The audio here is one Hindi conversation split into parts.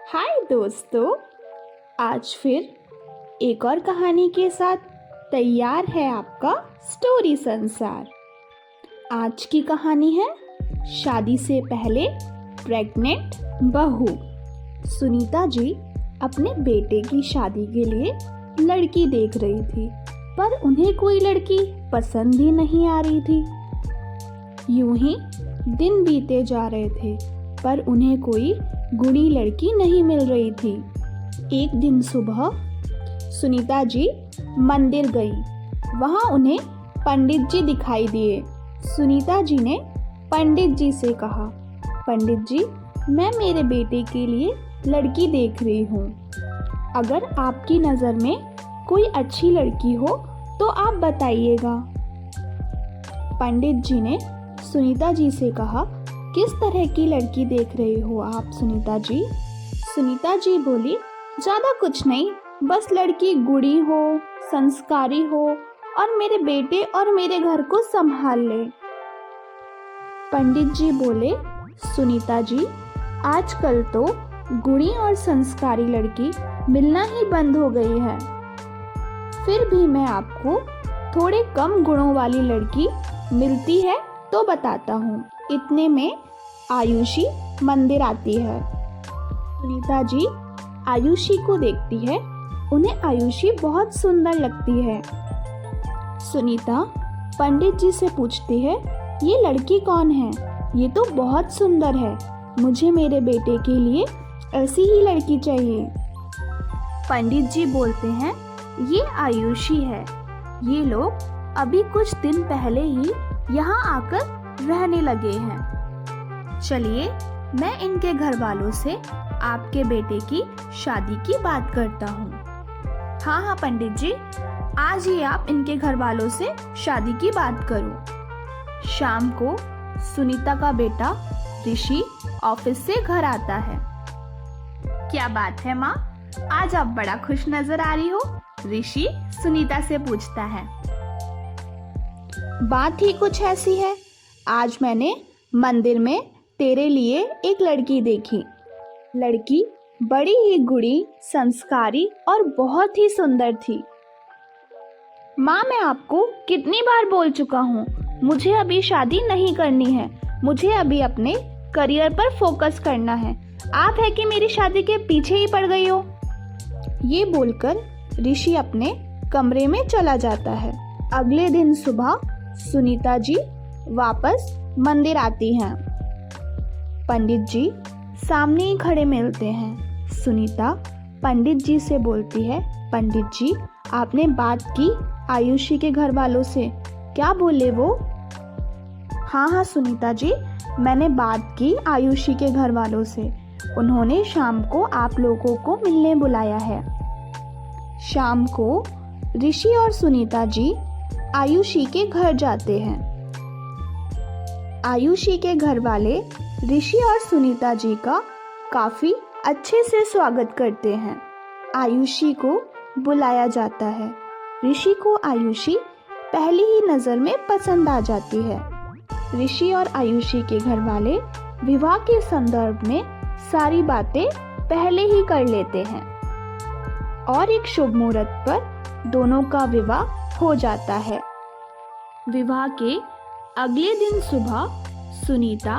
हाय दोस्तों, आज फिर एक और कहानी के साथ तैयार है आपका स्टोरी संसार। आज की कहानी है शादी से पहले प्रेग्नेंट बहू। सुनीता जी अपने बेटे की शादी के लिए लड़की देख रही थी, पर उन्हें कोई लड़की पसंद ही नहीं आ रही थी। यूं ही दिन बीते जा रहे थे, पर उन्हें कोई गुणी लड़की नहीं मिल रही थी। एक दिन सुबह सुनीता जी मंदिर गई। वहां उन्हें पंडित जी दिखाई दिए। सुनीता जी ने पंडित जी से कहा, पंडित जी, मैं मेरे बेटे के लिए लड़की देख रही हूँ। अगर आपकी नज़र में कोई अच्छी लड़की हो तो आप बताइएगा। पंडित जी ने सुनीता जी से कहा, किस तरह की लड़की देख रहे हो आप सुनीता जी? सुनीता जी बोली, ज़्यादा कुछ नहीं, बस लड़की गुणी हो, संस्कारी हो और मेरे बेटे और मेरे घर को संभाल ले। पंडित जी बोले, सुनीता जी, आजकल तो गुणी और संस्कारी लड़की मिलना ही बंद हो गई है। फिर भी मैं आपको थोड़े कम गुणों वाली लड़की मिलती है तो बताता हूँ। इतने में आयुषी मंदिर आती है। सुनीता जी आयुषी को देखती है। उन्हें आयुषी बहुत सुंदर लगती है। सुनीता पंडित जी से पूछती है, ये लड़की कौन है? ये तो बहुत सुंदर है। मुझे मेरे बेटे के लिए ऐसी ही लड़की चाहिए। पंडित जी बोलते हैं, ये आयुषी है। ये लोग अभी कुछ दिन पहले ही यहाँ आकर रहने लगे हैं। चलिए मैं इनके घर वालों से आपके बेटे की शादी की बात करता हूँ। हाँ पंडित जी, आज ही आप इनके घर वालों से शादी की बात करो। शाम को सुनीता का बेटा ऋषि ऑफिस से घर आता है। क्या बात है माँ, आज आप बड़ा खुश नजर आ रही हो? ऋषि सुनीता से पूछता है। बात ही कुछ ऐसी है, आज मैंने मंदिर में तेरे लिए एक लड़की देखी। लड़की बड़ी ही गुणी, संस्कारी और बहुत ही सुंदर थी। माँ, मैं आपको कितनी बार बोल चुका हूँ, मुझे अभी शादी नहीं करनी है। मुझे अभी अपने करियर पर फोकस करना है। आप है कि मेरी शादी के पीछे ही पड़ गई हो। ये बोलकर ऋषि अपने कमरे में चला जाता है। अगले दिन सुबह सुनीता जी वापस मंदिर आती हैं। पंडित जी सामने ही खड़े मिलते हैं। सुनीता पंडित जी से बोलती है, पंडित जी, आपने बात की आयुषी के घर वालों से? क्या बोले वो? हाँ सुनीता जी, मैंने बात की आयुषी के घर वालों से। उन्होंने शाम को आप लोगों को मिलने बुलाया है। शाम को ऋषि और सुनीता जी आयुषी के घर जाते हैं। आयुषी के घर वाले ऋषि और सुनीता जी का काफी अच्छे से स्वागत करते हैं। आयुषी को बुलाया जाता है। ऋषि को आयुषी पहली ही नजर में पसंद आ जाती है। ऋषि और आयुषी के घर वाले विवाह के संदर्भ में सारी बातें पहले ही कर लेते हैं और एक शुभ मुहूर्त पर दोनों का विवाह हो जाता है। विवाह के अगले दिन सुबह सुनीता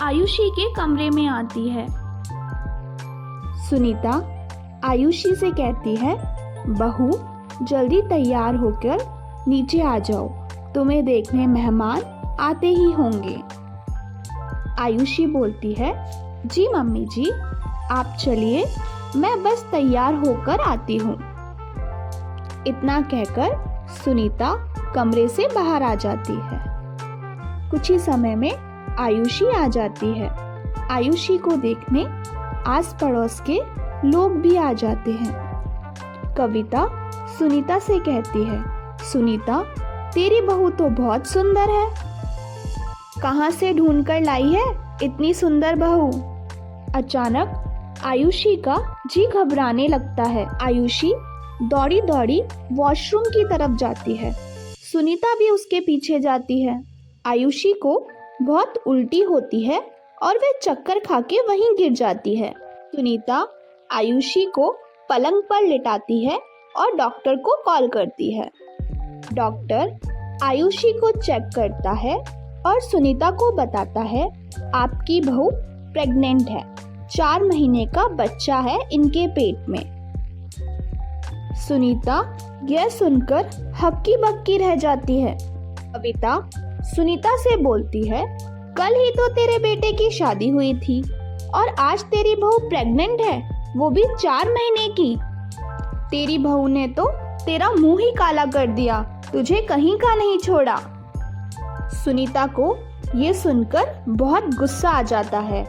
आयुषी के कमरे में आती है। सुनीता आयुषी से कहती है, बहू, जल्दी तैयार होकर नीचे आ जाओ, तुम्हें देखने मेहमान आते ही होंगे। आयुषी बोलती है, जी मम्मी जी, आप चलिए, मैं बस तैयार होकर आती हूँ। इतना कहकर सुनीता कमरे से बाहर आ जाती है। कुछ ही समय में आयुषी आ जाती है। आयुषी को देखने आस पड़ोस के लोग भी आ जाते हैं। कविता सुनीता से कहती है, सुनीता, तेरी बहू तो बहुत सुंदर है। कहाँ से ढूंढ कर लाई है इतनी सुंदर बहू? अचानक आयुषी का जी घबराने लगता है। आयुषी दौड़ी दौड़ी वॉशरूम की तरफ जाती है। सुनीता भी उसके पीछे जाती है। आयुषी को बहुत उल्टी होती है और वह चक्कर खा के वहीं गिर जाती है। सुनीता आयुषी को पलंग पर लिटाती है और डॉक्टर को कॉल करती है। डॉक्टर आयुषी को चेक करता है और सुनीता को बताता है आपकी बहू प्रेग्नेंट है, 4 महीने का बच्चा है इनके पेट में। सुनीता यह सुनकर हक्की बक्की रह जाती है। कविता सुनीता से बोलती है, कल ही तो तेरे बेटे की शादी हुई थी और आज तेरी बहू प्रेग्नेंट है, वो भी 4 महीने की। तेरी बहू ने तो तेरा मुंह ही काला कर दिया, तुझे कहीं का नहीं छोड़ा। सुनीता को ये सुनकर बहुत गुस्सा आ जाता है।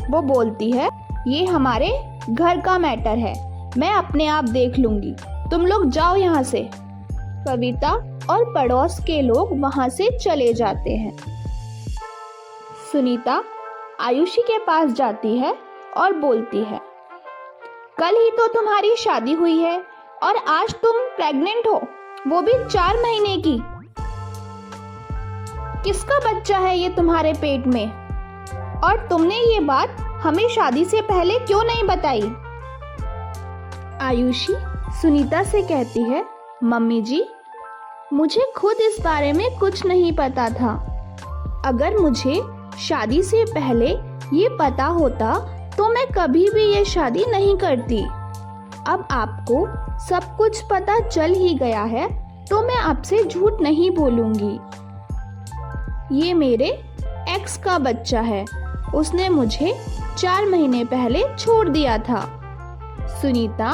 वो बोलती है, ये हमारे घर का मैटर है, मैं अपने आप देख लूंगी, तुम लोग जाओ यहाँ से। कविता और पड़ोस के लोग वहाँ से चले जाते हैं। सुनीता आयुषी के पास जाती है और बोलती है, कल ही तो तुम्हारी शादी हुई है और आज तुम प्रेग्नेंट हो, वो भी 4 महीने की। किसका बच्चा है ये तुम्हारे पेट में? और तुमने ये बात हमें शादी से पहले क्यों नहीं बताई? आयुषी सुनीता से कहती है, मम्मी जी, मुझे खुद इस बारे में कुछ नहीं पता था। अगर मुझे शादी से पहले ये पता होता तो मैं कभी भी ये शादी नहीं करती। अब आपको सब कुछ पता चल ही गया है तो मैं आपसे झूठ नहीं बोलूंगी। ये मेरे एक्स का बच्चा है, उसने मुझे 4 महीने पहले छोड़ दिया था। सुनीता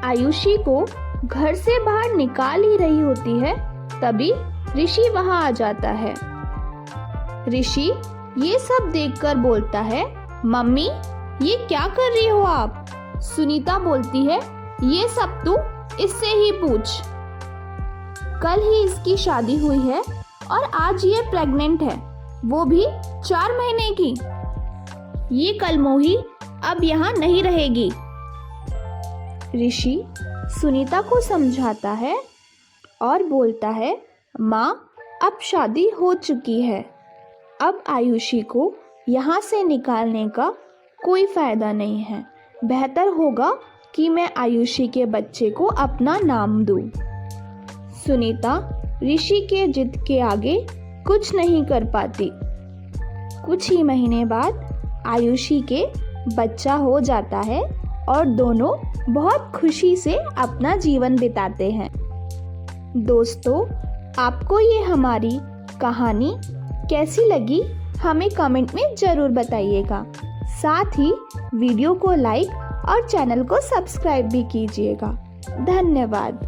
आयुषी को घर से बाहर निकाल ही रही होती है, तभी ऋषि वहां आ जाता है। ऋषि ये सब देखकर बोलता है, मम्मी ये क्या कर रही हो आप? सुनीता बोलती है, ये सब तू इससे ही पूछ। कल ही इसकी शादी हुई है और आज ये प्रेग्नेंट है, वो भी 4 महीने की। ये कलमोही अब यहाँ नहीं रहेगी। ऋषि सुनीता को समझाता है और बोलता है, माँ अब शादी हो चुकी है, अब आयुषी को यहाँ से निकालने का कोई फायदा नहीं है। बेहतर होगा कि मैं आयुषी के बच्चे को अपना नाम दूं। सुनीता ऋषि के जिद के आगे कुछ नहीं कर पाती। कुछ ही महीने बाद आयुषी के बच्चा हो जाता है और दोनों बहुत खुशी से अपना जीवन बिताते हैं। दोस्तों, आपको ये हमारी कहानी कैसी लगी हमें कमेंट में ज़रूर बताइएगा। साथ ही वीडियो को लाइक और चैनल को सब्सक्राइब भी कीजिएगा। धन्यवाद।